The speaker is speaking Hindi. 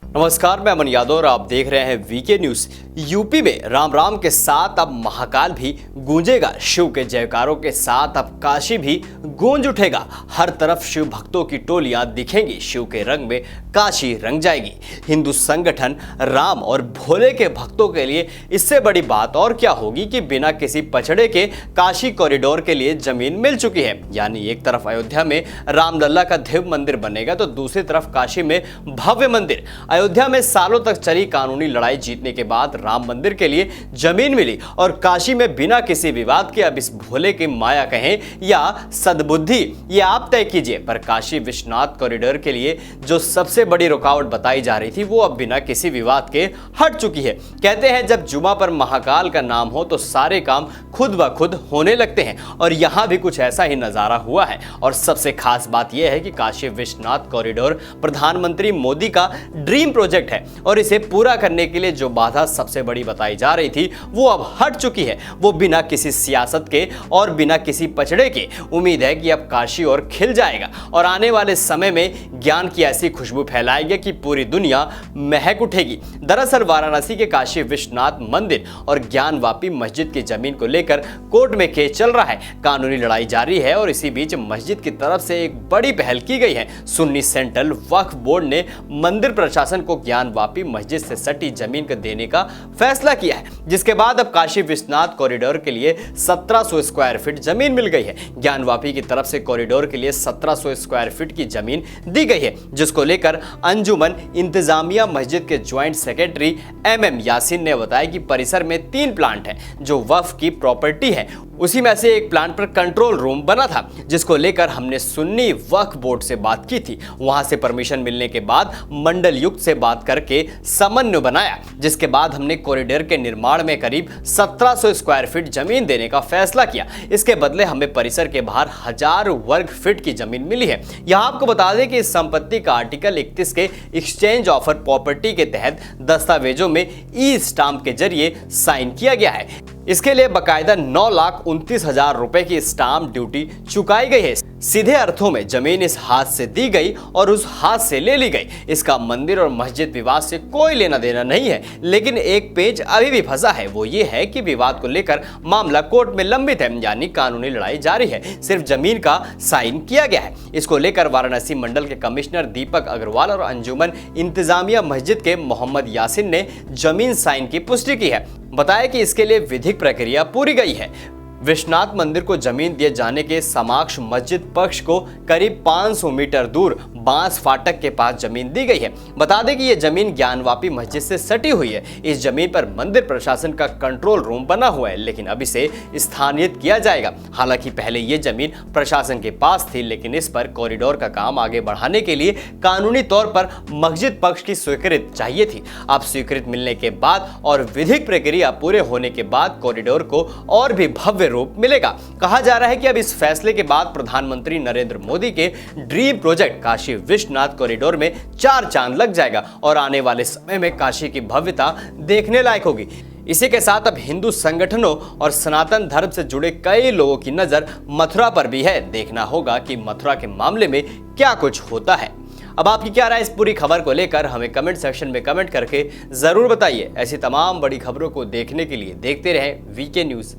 नमस्कार, मैं अमन यादव और आप देख रहे हैं वीके न्यूज। यूपी में राम राम के साथ अब महाकाल भी गूंजेगा। शिव के जयकारों के साथ अब काशी भी गूंज उठेगा। हर तरफ शिव भक्तों की टोलियां दिखेंगी। शिव के रंग में काशी रंग जाएगी। हिंदू संगठन राम और भोले के भक्तों के लिए इससे बड़ी बात और क्या होगी कि बिना किसी पचड़े के काशी कॉरिडोर के लिए जमीन मिल चुकी है। यानी एक तरफ अयोध्या में रामलला का दिव्य मंदिर बनेगा तो दूसरी तरफ काशी में भव्य मंदिर। अयोध्या में सालों तक चली कानूनी लड़ाई जीतने के बाद राम मंदिर के लिए जमीन मिली और काशी में बिना किसी विवाद के अब इस भोले की माया कहें या सद्बुद्धि ये आप तय कीजिए, पर काशी विश्वनाथ कॉरिडोर के लिए जो सबसे बड़ी रुकावट बताई जा रही थी वो अब बिना किसी विवाद के हट चुकी है। कहते हैं जब जुमा पर महाकाल का नाम हो तो सारे काम खुद ब खुद होने लगते हैं और यहां भी कुछ ऐसा ही नजारा हुआ है। और सबसे खास बात यह है कि काशी विश्वनाथ कॉरिडोर प्रधानमंत्री मोदी का ड्रीम प्रोजेक्ट है और इसे पूरा करने के लिए जो बाधा सबसे बड़ी बताई जा रही थी वो अब हट चुकी है। वो बिना किसी सियासत के और बिना किसी पचड़े के। उम्मीद है कि अब काशी और खिल जाएगा और आने वाले समय में ज्ञान की ऐसी खुशबू फैलाएगा कि पूरी दुनिया महक उठेगी। दरअसल वाराणसी के काशी विश्वनाथ मंदिर और ज्ञानवापी मस्जिद की जमीन को लेकर कोर्ट में केस चल रहा है। कानूनी लड़ाई जारी है और इसी बीच मस्जिद की तरफ से एक बड़ी पहल की गई है। सुन्नी सेंट्रल वक्फ बोर्ड ने मंदिर प्रशासन को ज्ञानवापी मस्जिद से सटी जमीन को देने का फैसला किया है, जिसके बाद अब काशी विश्वनाथ कॉरिडोर के लिए 1700 स्क्वायर फीट जमीन मिल गई है। ज्ञानवापी की तरफ से कॉरिडोर के लिए 1700 स्क्वायर फीट की जमीन दी गई है, जिसको लेकर अंजुमन इंतजामिया मस्जिद के ज्वाइंट सेक्रेटरी MM यासीन ने बताया कि परिसर में 3 प्लांट हैं जो वक्फ की प्रॉपर्टी है। उसी में से एक प्लांट पर कंट्रोल रूम बना था, जिसको लेकर हमने सुन्नी वक्फ बोर्ड से बात की थी। वहां से परमिशन मिलने के बाद मंडल युक्त से बात करके समन्वय बनाया, जिसके बाद हमने कॉरिडोर के निर्माण में करीब 1700 स्क्वायर फीट जमीन देने का फैसला किया। इसके बदले हमें परिसर के बाहर 1000 वर्ग फीट की जमीन मिली है। यहां आपको बता दें कि इस संपत्ति का आर्टिकल 31 के एक्सचेंज ऑफर प्रॉपर्टी के तहत दस्तावेजों में ई स्टाम्प के जरिए साइन किया गया है। इसके लिए बकायदा 9,29,000 रुपए की स्टाम्प ड्यूटी चुकाई गई है। सीधे अर्थों में जमीन इस हाथ से दी गई और उस हाथ से ले ली गई। इसका मंदिर और मस्जिद विवाद से कोई लेना देना नहीं है, लेकिन एक पेच अभी भी फंसा है। वो ये है कि विवाद को लेकर मामला कोर्ट में लंबित है, यानी कानूनी लड़ाई जारी है। सिर्फ जमीन का साइन किया गया है। इसको लेकर वाराणसी मंडल के कमिश्नर दीपक अग्रवाल और अंजुमन इंतजामिया मस्जिद के मोहम्मद यासिन ने जमीन साइन की पुष्टि की है। बताया कि इसके लिए विधिक प्रक्रिया पूरी गई है। विश्वनाथ मंदिर को जमीन दिए जाने के समक्ष मस्जिद पक्ष को करीब 500 मीटर दूर बांस फाटक के पास जमीन दी गई है। बता दें कि यह जमीन ज्ञानवापी मस्जिद से सटी हुई है। इस जमीन पर मंदिर प्रशासन का कंट्रोल रूम बना हुआ है, लेकिन अब इसे स्थानांतरित किया जाएगा। हालांकि पहले यह जमीन प्रशासन के पास थी, लेकिन इस पर कॉरिडोर का काम आगे बढ़ाने के लिए कानूनी तौर पर मस्जिद पक्ष की स्वीकृति चाहिए थी। अब स्वीकृति मिलने के बाद और विधिक प्रक्रिया पूरे होने के बाद कॉरिडोर को और भी भव्य रूप मिलेगा। कहा जा रहा है कि अब इस फैसले के बाद प्रधानमंत्री नरेंद्र मोदी के dream project Kashi Vishwanath corridor में 4 चांद लग जाएगा और आने वाले समय में काशी की भव्यता देखने लायक होगी। इसी के साथ अब हिंदू संगठनों और सनातन धर्म से जुड़े कई लोगों की नजर मथुरा पर भी है। देखना होगा कि मथुरा के मामले में क्या कुछ होता है। अब आपकी क्या राय इस पूरी खबर को लेकर हमें कमेंट सेक्शन में कमेंट करके जरूर बताइए। ऐसी तमाम बड़ी खबरों को देखने के लिए देखते रहें वीके न्यूज।